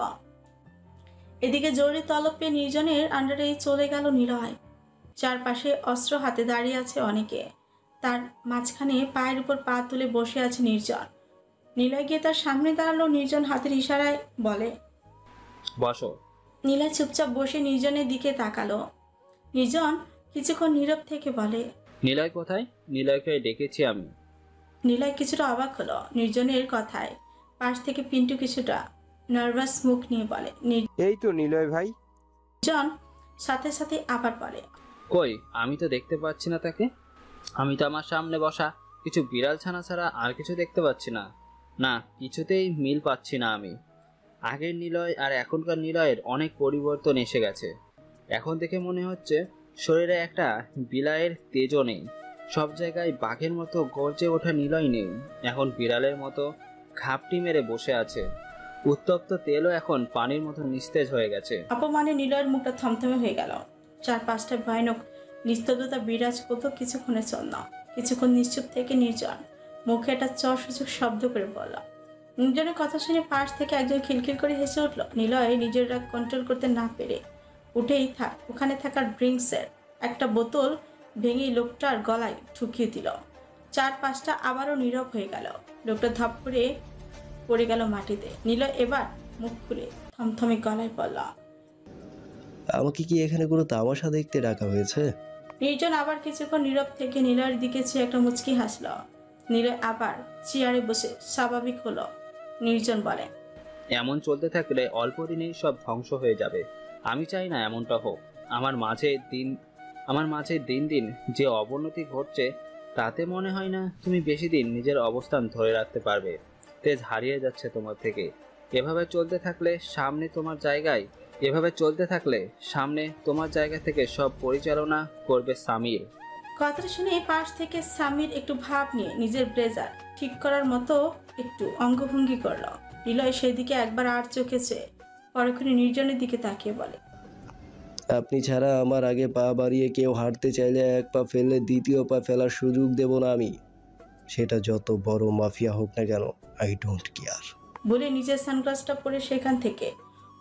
এদিকে জরুরি তলব পেয়ে নির্জনের আন্ডারে চলে গেল নিলয়। চারপাশে অস্ত্র হাতে দাঁড়িয়ে আছে অনেকে। তার মাঝখানে পায়ের উপর পা তুলে বসে আছে নির্জন। নিলয় গিয়ে তার সামনে দাঁড়ালো। নির্জন হাতের ইশারায় বলে, বসো। নিলয় চুপচাপ বসে নির্জনের দিকে তাকালো। নির্জন কিছুক্ষণ নীরব থেকে বলে, নিলয় কোথায়? নিলয়কে ডেকেছি আমি। নিলয় কিছুটা অবাক হলো নির্জনের কথায়। পাশ থেকে পিন্টু কিছুটা নার্ভাস মুখ নিয়ে বলে, এই তো নিলয় ভাই। নির্জন সাথে সাথে আবার বলে, কই, আমি তো দেখতে পাচ্ছি না তাকে। আমি তো আমার সামনে বসা কিছু বিড়াল ছানা ছাড়া আর কিছু দেখতে পাচ্ছি না। না, কিছুতেই মিল পাচ্ছি না আমি। আগের নিলয় আর এখনকার নিলয়ের অনেক পরিবর্তন এসে গেছে। এখন দেখে মনে হচ্ছে শরীরে একটা বিলায়ের তেজও নেই। সব জায়গায় বাঘের মতো গর্জে ওঠা নিলয় নেই, এখন বিড়ালের মতো ঘাপটি মেরে বসে আছে। উত্তপ্ত তেলও এখন পানির মতো নিস্তেজ হয়ে গেছে। অপমানে নিলয়ের মুখটা থমথমে হয়ে গেল। চারপাশটা ভয়ানক নিস্তব্ধতা বিরাজ করত কিছুক্ষণের জন্য। কিছুক্ষণ নিশ্চুপ থেকে নির্জন মুখে একটা চসূচক শব্দ করে বলল। নির্জনের কথা শুনে পাশ থেকে একজন খিলখিল করে হেসে উঠল। নিলয় নিজের রাগ কন্ট্রোল করতে না পেরে উঠেই ওখানে থাকার ড্রিঙ্কসের একটা বোতল ভেঙে লোকটার গলায় ঠুকিয়ে দিল। চারপাশটা আবারও নীরব হয়ে গেল। লোকটা ধপ করে পড়ে গেল মাটিতে। নিলয় এবার মুখ খুলে থমথমে গলায় বলল, আমাকে কি এখানে কোনো তামাশা দেখতে ডাকা হয়েছে? নির্জন আবার কিছুক্ষণ নীরব থেকে নিলয়ের দিকে চেয়ে একটা মুচকি হাসল। নিলয় আবার চেয়ারে বসে স্বাভাবিক হলো। নির্জন বলে, এমন চলতে থাকলে অল্প দিনেই সব ধ্বংস হয়ে যাবে। আমি চাই না এমনটা হোক। আমার মাঝে দিন দিন যে অবনতি ঘটছে, তাতে মনে হয় না তুমি বেশি দিন নিজের অবস্থান ধরে রাখতে পারবে। তেজ হারিয়ে যাচ্ছে তোমার থেকে। এভাবে চলতে থাকলে সামনে তোমার জায়গা থেকে সব পরিচালনা করবে সামির। কথাটা শুনে পাশ থেকে সামির একটু ভাব নিয়ে নিজের ব্লেজার ঠিক করার মতো একটু অঙ্গভঙ্গি করল। নিলয় সেদিকে একবার আর চোখে চেয়ে পরক্ষণে নির্জনের দিকে তাকিয়ে বলে, আপনি ছাড়া আমার আগে পা বাড়িয়ে কেউ হাঁটতে চাইলে এক পা ফেললে দ্বিতীয় পা ফেলার সুযোগ দেব না আমি। সেটা যত বড় মাফিয়া হোক না কেন, আই ডোন্ট কেয়ার। বলে নিজের সানগ্লাসটা পরে সেখান থেকে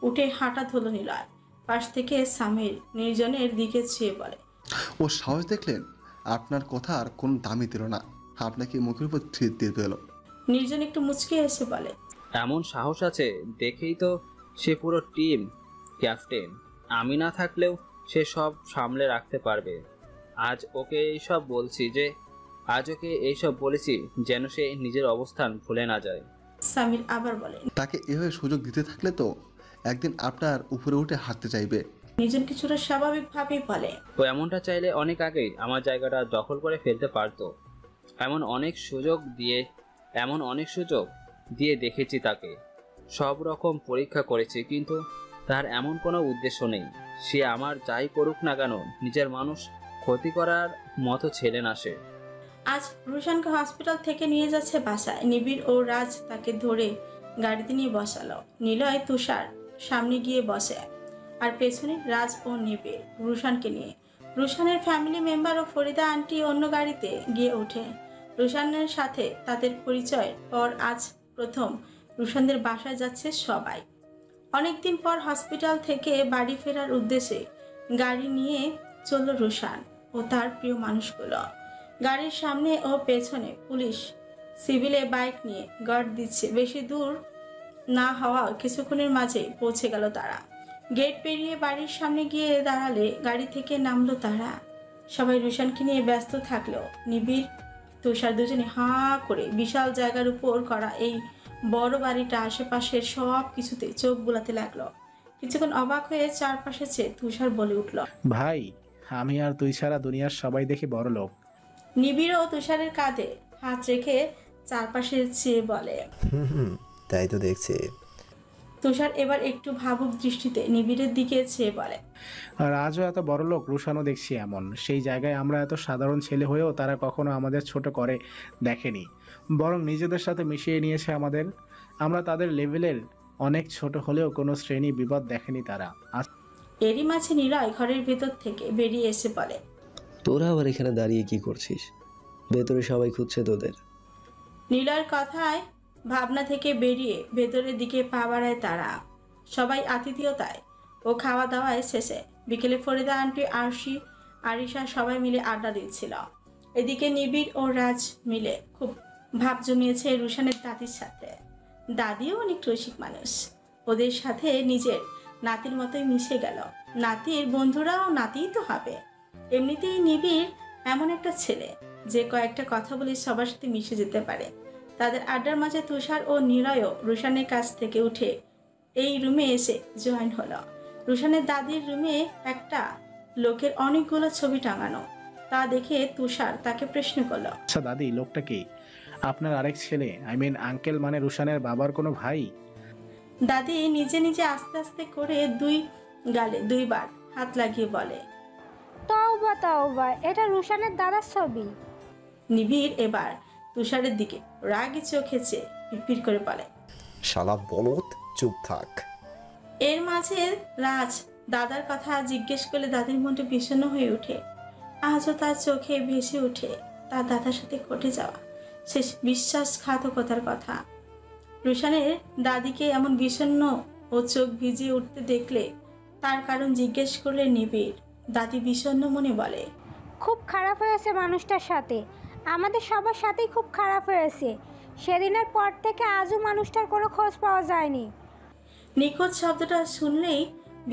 উঠে হাঁটা ধরল নিলয়। পাশ থেকে সামির নির্জনের দিকে চেয়ে বলে, ও সাহস দেখলেন? আপনার কথা আর কোন দামই দিল না, আপনাকে মুখের উপর দিয়ে দিল। নির্জন একটু মুচকে এসে বলে, এমন সাহস আছে দেখেই তো সে পুরো টিম ক্যাপ্টেন। আমি না থাকলেও সে সব সামলে রাখতে পারবে। আজ ওকে এইসব বলেছি যেন সে নিজের অবস্থান ভুলে না যায়। সামির আবার বলে, তাকে এভাবে সুযোগ দিতে থাকলে তো একদিন আপনার উপরে উঠে হাঁটতে চাইবে। নির্জন কিছুটা স্বাভাবিকভাবেই বলে, ও এমনটা চাইলে অনেক আগেই আমার জায়গাটা দখল করে ফেলতে পারতো। এমন অনেক সুযোগ দিয়ে দেখেছি তাকে। সব রকম পরীক্ষা করেছি, কিন্তু তার এমন কোনো উদ্দেশ্য নেই। সে আমার যাই করুক না কেন নিজের মানুষ ক্ষতি করার মতো ছেলে না সে। আজ রুশানকে হসপিটাল থেকে নিয়ে যাচ্ছে বাসায়। নিবিড় ও রাজ তাকে ধরে গাড়িতে নিয়ে বসালো। নিলয় তুষার সামনে গিয়ে বসে, আর পেছনে রাজ ও নিবিড় রুশানকে নিয়ে। রুশানের ফ্যামিলি মেম্বার ও ফরিদা আন্টি অন্য গাড়িতে গিয়ে ওঠে। রুশানের সাথে তাদের পরিচয়ের পর আজ প্রথম রুশানদের বাসায় যাচ্ছে সবাই। অনেকদিন পর হসপিটাল থেকে বাড়ি ফেরার উদ্দেশ্যে গাড়ি নিয়ে চলল রুশান ও তার প্রিয় মানুষগুলো। গাড়ির সামনে ও পেছনে পুলিশ সিভিলে বাইক নিয়ে গার্ড দিচ্ছে। বেশি দূর না হওয়া কিছুক্ষণের মাঝে পৌঁছে গেল তারা। গেট পেরিয়ে বাড়ির সামনে গিয়ে দাঁড়ালে গাড়ি থেকে নামলো তারা। সবাই রুশানকে নিয়ে ব্যস্ত থাকলেও নিবিড় তুষার দুজনে হাঁ করে বিশাল জায়গার উপর করা এই বড় বাড়িটা আশেপাশের সব কিছুতে চোখ বুলাতে লাগলো। কিছুক্ষণ অবাক হয়ে চারপাশে চেয়ে তুষার বলে উঠল, ভাই, আমি আর তুই ছাড়া দুনিয়ার সবাই দেখি বড় লোক। নিবিড় ও তুষারের কাঁধে হাত রেখে চারপাশে চেয়ে বলে, তাই তো দেখছি। তুষার এবার একটু ভাবুক দৃষ্টিতে নিবিড়ের দিকে চেয়ে বলে, রাজও এত বড় লোক, রুশানও দেখছি এমন। সেই জায়গায় আমরা এত সাধারণ ছেলে হয়েও তারা কখনো আমাদের ছোট করে দেখেনি, বরং নিজেদের সাথে মিশিয়ে নিয়েছে আমাদের। আমরা তাদের লেভেলের অনেক ছোট হলেও কোনো শ্রেণী বিপদ দেখেনি তারা। এরই মাঝে নিলয় ঘরের ভেতর থেকে বেরিয়ে এসে বলে, তোরা আবার এখানে দাঁড়িয়ে কি করছিস? ভেতরে সবাই খুঁজছে তোদের। নিলয়ের কথায় ভাবনা থেকে বেরিয়ে ভেতরের দিকে পা বাড়ায় তারা। সবাই আতিথেয়তায় ও খাওয়া দাওয়ায় শেষে বিকেলে ফরিদা আন্টি, আরশি, আরিশা সবাই মিলে আড্ডা দিচ্ছিল। এদিকে নিবিড় ও রাজ মিলে খুব ভাব জমিয়েছে রুশানের দাদির সাথে। দাদিও অনেক রসিক মানুষ, ওদের সাথে নিজের নাতির মতোই মিশে গেল। নাতির বন্ধুরাও নাতিই তো হবে। এমনিতেই নিবিড় এমন একটা ছেলে যে কয়েকটা কথা বলে সবার সাথে মিশে যেতে পারে। তাদের আড্ডার মাঝে তুষার ও নিলয়ও রুশানের কাছ থেকে উঠে এই রুমে এসে জয়েন হলো। রুশানের দাদির রুমে একটা লোকের অনেকগুলো ছবি টাঙানো। তা দেখে তুষার তাকে প্রশ্ন করলো, আচ্ছা দাদি, লোকটা কি? আপনার আরেক ছেলে, আই মিন আঙ্কেল, মানে রুশানের বাবার কোনো ভাই? দাদি নিজে নিজে আস্তে আস্তে করে দুই গালে দুইবার হাত লাগিয়ে বলে, তওবা তওবা, এটা রুশানের দাদার ছবি। নিবিড় এবার তুষারের দিকে রাগি চোখে চেয়ে পিড় করে বলে, শালা বলত, চুপ থাক। এর মাঝে রাজ দাদার কথা জিজ্ঞেস করলে দাদির মনটা বিষণ্ণ হয়ে ওঠে। আজও তার চোখে ভেসে ওঠে তার দাদার সাথে ঘটে যাওয়া শেষ বিশ্বাসঘাতকতার কথা। রুশানের দাদিকে এমন বিষণ্ণ ও চোখ ভিজিয়ে উঠতে দেখলে তার কারণ জিজ্ঞেস করলে নিবিড়। দাদি বিষণ্ণ মনে বলে, খুব খারাপ হয়েছে মানুষটার সাথে, আমাদের সবার সাথেই খুব খারাপ হয়েছে। সেদিনের পর থেকে আজও মানুষটার কোনো খোঁজ পাওয়া যায়নি। নিখোঁজ শব্দটা শুনলেই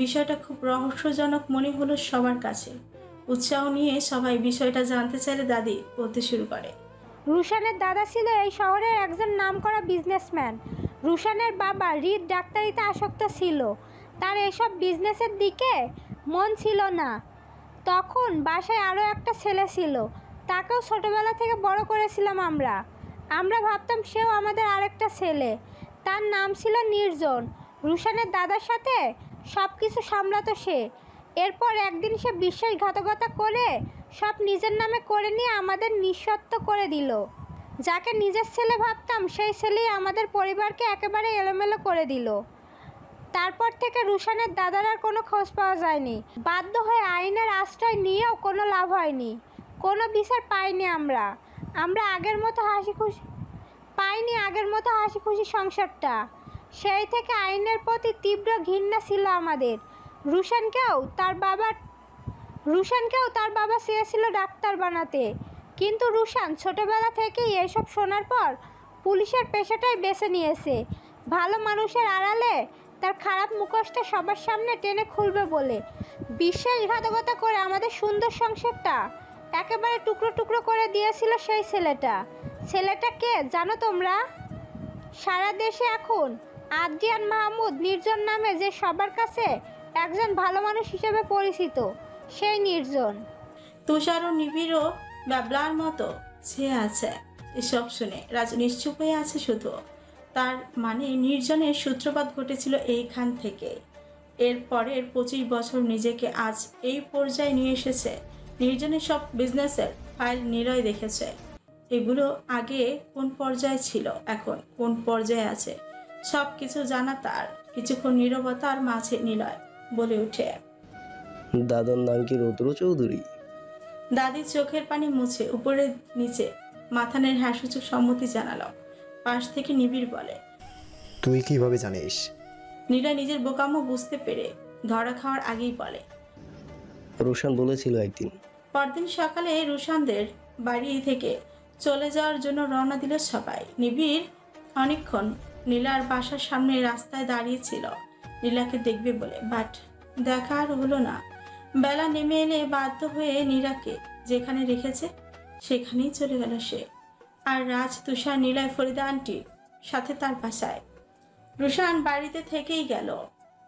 বিষয়টা খুব রহস্যজনক মনে হলো সবার কাছে। উৎসাহ নিয়ে সবাই বিষয়টা জানতে চাইলে দাদি বলতে শুরু করে, রুশানের দাদা ছিল এই শহরের একজন নামকরা বিজনেসম্যান। রুশানের বাবা হৃদ ডাক্তারিতে আসক্ত ছিল, তার এসব বিজনেসের দিকে মন ছিল না। তখন বাসায় আরও একটা ছেলে ছিল, তাকেও ছোটবেলা থেকে বড় করেছিলাম আমরা ভাবতাম সেও আমাদের আরেকটা ছেলে। তার নাম ছিল নির্জন। রুশানের দাদার সাথে সব কিছু সামলাতো সে। এরপর একদিন সে বিশ্বাসঘাতকতা করে সব নিজের নামে করে নিয়ে আমাদের নিঃস্বত্ব করে দিল। যাকে নিজের ছেলে ভাবতাম সেই ছেলেই আমাদের পরিবারকে একেবারে এলোমেলো করে দিল। তারপর থেকে রুশানের দাদার আর কোনো খোঁজ পাওয়া যায়নি। বাধ্য হয়ে আইনের আশ্রয় নিয়েও কোনো লাভ হয়নি, কোনো বিচার পাইনি আমরা আগের মতো হাসি খুশি সংসারটা। সেই থেকে আইনের প্রতি তীব্র ঘৃণা ছিল আমাদের। রুশানকেও তার বাবা চেয়েছিল ডাক্তার বানাতে, কিন্তু রুশান ছোটবেলা থেকেই এসব শোনার পর পুলিশের পেশাটাই বেছে নিয়েছে, ভালো মানুষের আড়ালে তার খারাপ মুখোশটা সবার সামনে টেনে খুলবে বলে। বিশ্বাসঘাতকতা করে আমাদের সুন্দর সংসারটা একেবারে টুকরো টুকরো করে দিয়েছিল সেই ছেলেটা কে জানো তোমরা? সারা দেশে এখন আদ্রিয়ান মাহমুদ নির্জন নামে যে সবার কাছে একজন ভালো মানুষ হিসেবে পরিচিত, সেই নির্জন। তুষার ও নিবিড়ও ব্যাবলার মতো চেয়ে আছে। এসব শুনে রাজ নিশ্চুপ হয়ে আছে শুধু। তার মানে নির্জনের সূত্রপাত ঘটেছিল এইখান থেকে। এর পরের 25 বছর নিজেকে আজ এই পর্যায়ে নিয়ে এসেছে। নির্জনের সব বিজনেসের ফাইল নিলয় দেখেছে। এগুলো আগে কোন পর্যায়ে ছিল, এখন কোন পর্যায়ে আছে, সব কিছু জানা তার। কিছুক্ষণ নীরবতার মাঝে নিলয় বলে উঠে, দাদার নাম কি রুদ্র চৌধুরী? দাদি চোখের পানি মুছে উপরে নিচে মাথা নেড়ে হাসুচুক সম্মতি জানালো। পাশ থেকে নিবিড় বলে, তুই কিভাবে জানিস? নিলয় নিজের বোকামো বুঝতে পেরে ধরা খাওয়ার আগেই বলে, রোশান বলেছিল একদিন। পরদিন সকালে রুশানদের বাড়ি থেকে চলে যাওয়ার জন্য রওনা দিল সবাই। নিবিড় অনেকক্ষণ নীলার বাসার সামনে রাস্তায় দাঁড়িয়েছিল নীলাকে দেখবে বলে, বাট দেখা আর হলো না। বেলা নেমে এলে বাধ্য হয়ে নীলাকে যেখানে রেখেছে সেখানেই চলে গেল সে। আর রাজ, তুষার, নীলয়, ফরিদা আন্টির সাথে তার বাসায়। রুশান বাড়িতে থেকেই গেল,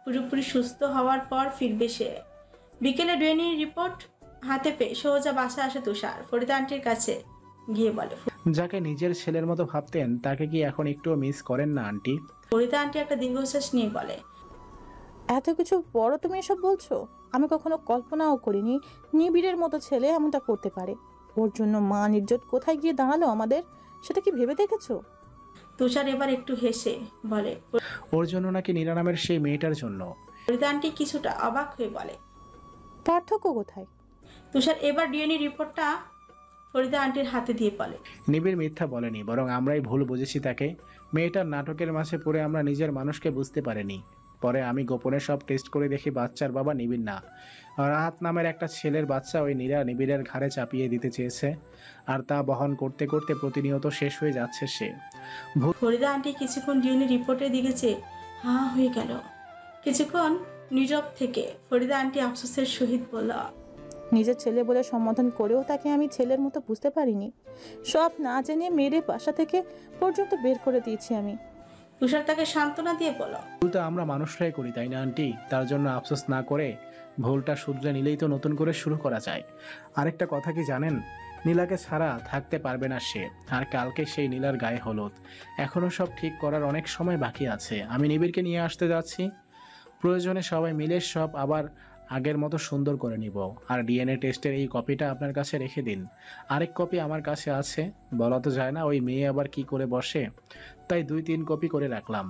পুরোপুরি সুস্থ হওয়ার পর ফিরবে সে। বিকেলে ডিএনএ রিপোর্ট হাতে পেয়ে সোজা বাসা আসে তুষার। ফরিদা আন্টির কাছে গিয়ে বলে, যাকে নিজের ছেলের মতো ভাবতেন তাকে কি এখন একটু মিস করেন না আন্টি? ফরিদা আন্টি একটা দীর্ঘশ্বাস নিয়ে বলে, এত কিছু বড় তুমি এসব বলছো? আমি কখনো কল্পনাও করিনি নিবিড়ের মতো ছেলে এমনটা করতে পারে। ওর জন্য মা নির্জত কোথায় গিয়ে দাঁড়ালো আমাদের, সেটা কি ভেবে দেখেছো? তুষার এবার একটু হেসে বলে, ওর জন্য নাকি নীলা নামের সেই মেয়েটার জন্য? ফরিদা আন্টি কিছুটা অবাক হয়ে বলে, পার্থক্য কোথায়? তুষার এবার ডিএনএ রিপোর্টটা ফরিদা আন্টির হাতে দিয়ে বলে, নিবিড় মিথ্যা বলেনি, বরং আমরাই ভুল বুঝেছি তাকে। মেয়েটার নাটকের মাঝে পড়ে আমরা নিজের মানুষকে বুঝতে পারিনি। পরে আমি গোপনে সব টেস্ট করে দেখি বাচ্চার বাবা নিবিড় না, রাহাত নামের একটা ছেলের বাচ্চা ওই নীরা নিবিড়ের ঘাড়ে চাপিয়ে দিতে চেয়েছে, আর তা বহন করতে করতে প্রতিনিয়ত শেষ হয়ে যাচ্ছে সে। ফরিদা আন্টি কিছুক্ষণ ডিএনএ রিপোর্টের দিকে চেয়ে হাঁ হয়ে গেল। কিছুক্ষণ নীরব থেকে ফরিদা আন্টি আফসোসের সহিত বলল, নিজের ছেলে বলে সম্বোধন করেও তাকে আমি ছেলের মতো বুঝতে পারিনি। সব না জেনে মেরে বাসা থেকে পর্যন্ত বের করে দিয়েছি আমি। তুষার তাকে সান্ত্বনা দিয়ে বলল, ভুল তো আমরা মানুষরাই করি, তাই না আন্টি? তার জন্য আফসোস না করে ভুলটা শুধরে নিলেই তো নতুন করে শুরু করা যায়। আরেকটা কথা কি জানেন, নীলাকে ছাড়া থাকতে পারবে না সে। আর কালকে সেই নীলার গায়ে হলুদ। এখনো সব ঠিক করার অনেক সময় বাকি আছে। আমি নিবিড়কে নিয়ে আসতে যাচ্ছি। প্রয়োজনে সবাই মিলে সব আবার আগের মতো সুন্দর করে নিব। আর ডিএনএ টেস্টের এই কপিটা আপনার কাছে রেখে দিন। আরেক কপি আমার কাছে আছে, বলা তো যায় না ওই মেয়ে আবার কি করে বসে, তাই 2-3 কপি করে রাখলাম।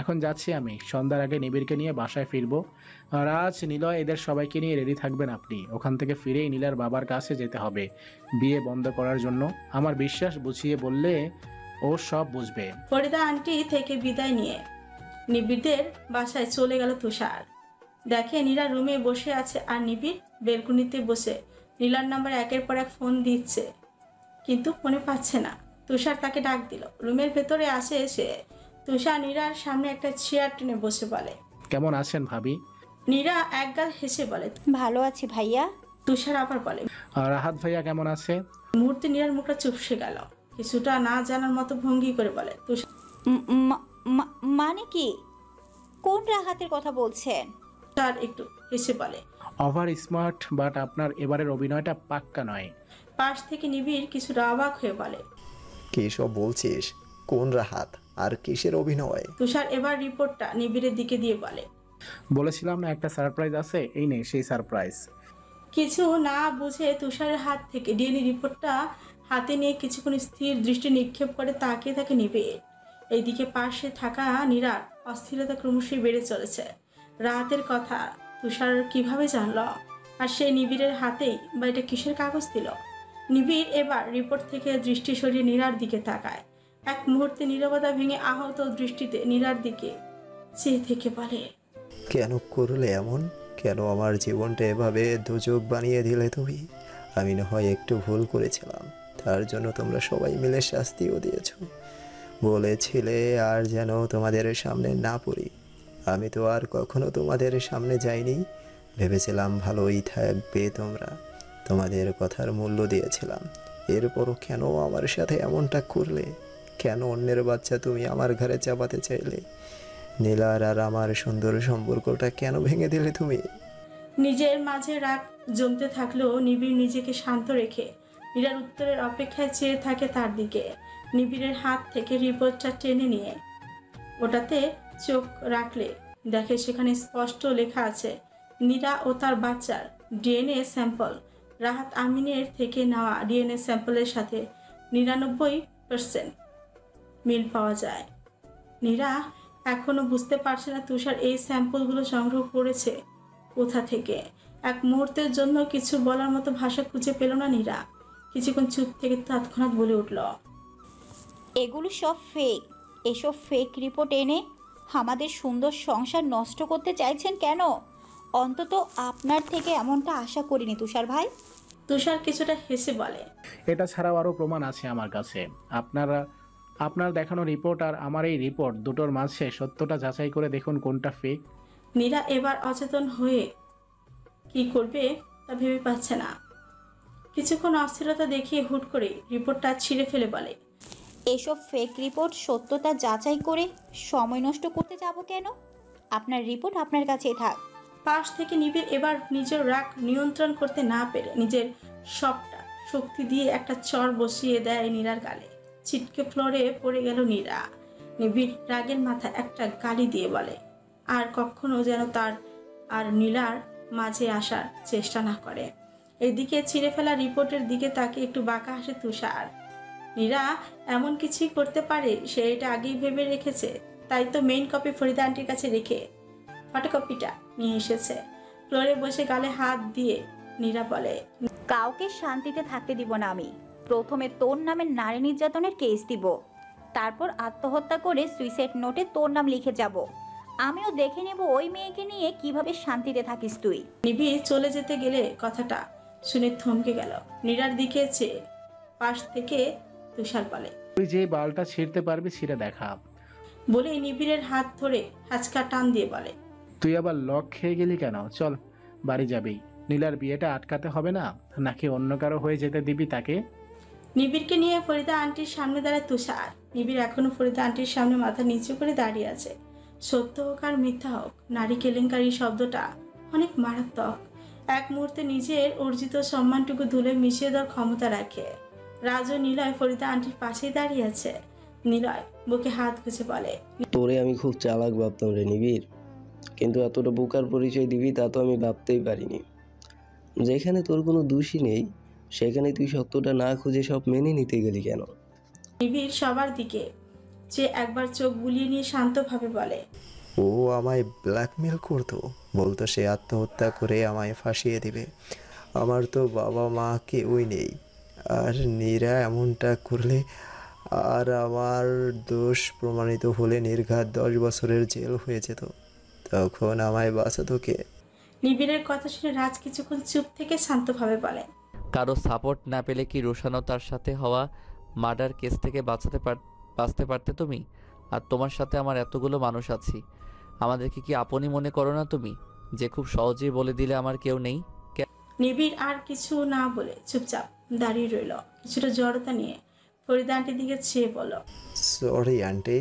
এখন যাচ্ছি আমি। সন্ধ্যার আগে নিবিড়কে নিয়ে বাসায় ফিরবো। রাজ, নিলয় এদের সবাইকে নিয়ে রেডি থাকবেন আপনি। ওখান থেকে ফিরেই নীলার বাবার কাছে যেতে হবে বিয়ে বন্ধ করার জন্য। আমার বিশ্বাস, বুঝিয়ে বললে ও সব বুঝবে। ফরিদা আন্টি থেকে বিদায় নিয়ে নিবিড়দের বাসায় চলে গেল তুষার। দেখে নীলা রুমে বসে আছে আর নিবিড় বেলকুনিতে বসে নীলার নাম্বার একের পর এক ফোন দিচ্ছে, কিন্তু ফোনে পাচ্ছে না। তুষার তাকে ডাক দিল। রুমের ভেতরে আসে এসে তুষার নীলার সামনে একটা চেয়ার টেনে বসে বলে, কেমন আছেন ভাবি? নীরা একগাল হেসে বলে, ভালো আছি ভাইয়া। তুষার আবার বলে, রাহাত ভাইয়া কেমন আছে? মুহূর্তে নীরার মুখটা চুপসে গেল। কিছুটা না জানার মতো ভঙ্গি করে বলে, তুষার মানে কি? কোন রাহাতের কথা বলছেন? তার একটু হেসে বলে, ওভার স্মার্ট, বাট আপনার এবারের অভিনয়টা পাক্কা নয়। পাশ থেকে নিবিড় কিছুটা অবাক হয়ে বলে, কি সব বলছিস? কোন রাহাত আর কিসের অভিনয়? তুষার এবার রিপোর্টটা নিবিড়ের দিকে দিয়ে বলে, বলেছিলাম না একটা সারপ্রাইজ আছে, এই নেই সেই সারপ্রাইজ। কিছু না বুঝে তুষারের হাত থেকে ডিএনএ রিপোর্টটা হাতে নিয়ে কিছুক্ষণ স্থির দৃষ্টি নিক্ষেপ করে তাকিয়ে থাকে নিবিড়। এইদিকে পাশে থাকা নীরার অস্থিরতা ক্রমশই বেড়ে চলেছে। রাহাতের কথা তুষার কিভাবে জানল? আর সেই নিবিড়ের হাতেই বা এটা কিসের কাগজ দিল? নিবিড় এবার রিপোর্ট থেকে দৃষ্টি সরিয়ে নীরার দিকে তাকায়। এক মুহূর্তে নীরবতা ভেঙে আহত দৃষ্টিতে নীরার দিকে চেয়ে থেকে বলে, কেন করলে এমন? কেন আমার জীবনটা এভাবে দুযোগ বানিয়ে দিলে তুমি? আমি না হয় একটু ভুল করেছিলাম, তার জন্য তোমরা সবাই মিলে শাস্তিও দিয়েছ। বলেছিলে আর যেন তোমাদের সামনে না পড়ি। আমি তো আর কখনো তোমাদের সামনে যাইনি। ভেবেছিলাম ভালোই থাকবে তোমরা, তোমাদের কথার মূল্য দিয়েছিলাম। এরপরও কেন আমার সাথে এমনটা করলে? কেন অন্যের বাচ্চা তুমি আমার ঘরে চাপাতে চাইলে? নীলার আর আমার সুন্দর সম্পর্কটা কেন ভেঙে দিলে তুমি? নিজের মাঝে রাগ জমতে থাকলেও নিবিড় নিজেকে শান্ত রেখে নীরার উত্তরের অপেক্ষায় চেয়ে থাকে তার দিকে। নিবিড়ের হাত থেকে রিপোর্টটা টেনে নিয়ে ওটাতে চোখ রাখলে দেখে সেখানে স্পষ্ট লেখা আছে, নীরা ও তার বাচ্চার ডিএনএ স্যাম্পল রাহাত আমিনের থেকে নেওয়া ডিএনএ স্যাম্পলের সাথে 99% মিল পাওয়া যায়। নীরা এখনো বুঝতে পারছে না তুষার এই স্যাম্পলগুলো সংগ্রহ করেছে কোথা থেকে। এক মুহূর্তের জন্য কিছু বলার মতো ভাষা খুঁজে পেল না নীরা। কিছুক্ষণ চুপ থেকে তৎক্ষণাৎ বলে উঠল, এগুলো সব ফেক। এসব ফেক রিপোর্ট এনে আমাদের সুন্দর সংসার নষ্ট করতে চাইছেন কেন? অন্তত আপনার থেকে এমনটা আশা করিনি তুষার ভাই। তুষার কিছুটা হেসে বলে, এটা ছাড়াও আরও প্রমাণ আছে আমার কাছে। আপনার দেখানো রিপোর্ট আর আমার এই রিপোর্ট দুটোর মাঝে সত্যটা যাচাই করে দেখুন কোনটা ফেক। নীরা এবার অচেতন হয়ে কি করবে তা ভেবে পাচ্ছে না। কিছুক্ষণ অস্থিরতা দেখিয়ে হুট করে রিপোর্টটা ছিঁড়ে ফেলে বলে, এসব ফেক রিপোর্ট সত্যতা যাচাই করে সময় নষ্ট করতে যাব কেন? আপনার রিপোর্ট আপনার কাছেই থাক। পাশ থেকে নিবিড় এবার নিজের রাগ নিয়ন্ত্রণ করতে না পেরে নিজের সবটা শক্তি দিয়ে একটা চর বসিয়ে দেয় নীরার গালে। ছিটকে ফ্লোরে পড়ে গেল নীরা। নিবিড় রাগের মাথায় একটা গালি দিয়ে বলে, আর কখনো যেন তার আর নীলার মাঝে আসার চেষ্টা না করে। এদিকে ছিঁড়ে ফেলা রিপোর্টের দিকে তাকে একটু বাঁকা হাসে তুষার। নীরা এমন কিছুই করতে পারে সে এটা আগেই ভেবে রেখেছে, তাই তো মেইন কপি ফরিদা আন্টির কাছে রেখে ফটোকপিটা নিয়ে এসেছে। ফ্লোরে বসে গালে হাত দিয়ে নীরা বলে, কাউকে শান্তিতে থাকতে দিব না আমি। প্রথমে তোর নামে নারী নির্যাতনের কেস দিব, তারপর আত্মহত্যা করে সুইসাইড নোটে তোর নাম লিখে যাব। আমিও দেখে নেব ওই মেয়েকে নিয়ে কিভাবে শান্তিতে থাকিস তুই। নিবিড় চলে যেতে গেলে কথাটা শুনে থমকে গেল। নীরার দিকে চেয়ে পাশ থেকে তুষার বলে, তুই যে বালটা ছিঁড়তে পারবি ছিঁড়ে দেখা। বলে নিবিড়ের হাত ধরে হাঁচকা টান দিয়ে বলে, তুই আবার লক খেয়ে গেলি কেন? চল বাড়ি যাবি। নীলার বিয়েটা আটকাতে হবে না, নাকি অন্য কারো হয়ে যেতে দিবি তাকে? নিবিড়কে নিয়ে ফরিদা আন্টির সামনে দাঁড়ায় তুষার। নিবিড় এখনো ফরিদা আন্টির সামনে মাথা নিচু করে দাঁড়িয়ে আছে। সত্য হোক আর মিথ্যা হোক, নারী কেলেঙ্কারি শব্দটা অনেক মারাত্মক। এক মুহূর্তে নিজের অর্জিত সম্মানটুকু ধুলে মিশিয়ে দেওয়ার ক্ষমতা রাখে। রাজ ও নিলয় ফরিদা আন্টির পাশেই দাঁড়িয়ে আছে। নিলয় বুকে হাত গুজে বলে, তোরে আমি খুব চালাক ভাবতাম রে নিবিড়, কিন্তু এতটা বোকার পরিচয় দিবি তা তো আমি ভাবতেই পারিনি। যেখানে তোর কোনো দোষই নেই সেখানে তুই সত্যটা না খুঁজে সব মেনে নিতে গেলি কেন? নিবিড় সবার দিকে যে একবার চোখ বুলিয়ে নিয়ে শান্তভাবে বলে, ও আমায় ব্ল্যাকমেল করতো, বলতো সে আত্মহত্যা করে আমায় ফাঁসিয়ে দিবে। আমার তো বাবা মা কেউই নেই, আর নীরা এমনটা করলে আর আমার দোষ প্রমাণিত হলে নির্ঘাত 10 বছরের জেল হয়ে যেত। তখন আমায় বাঁচাতো কে? নিবিড়ের কথা শুনে রাজ কিছুক্ষণ চুপ থেকে শান্তভাবে বলে, কারো সাপোর্ট না পেলে কি রোশানও তার সাথে হওয়া মার্ডার কেস থেকে বাঁচতে পারতে তুমি? আর তোমার সাথে আমার এতগুলো মানুষ আছি, আমাদেরকে কি আপনি মনে করো না তুমি, যে খুব সহজেই বলে দিলে আমার কেউ নেই? নিবিড় আর কিছু না বলে চুপচাপ দাঁড়িয়ে রইল। কিছুটা জড়তা নিয়ে ফরিদা আন্টির দিকে চেয়ে বলল, সরি আন্টি,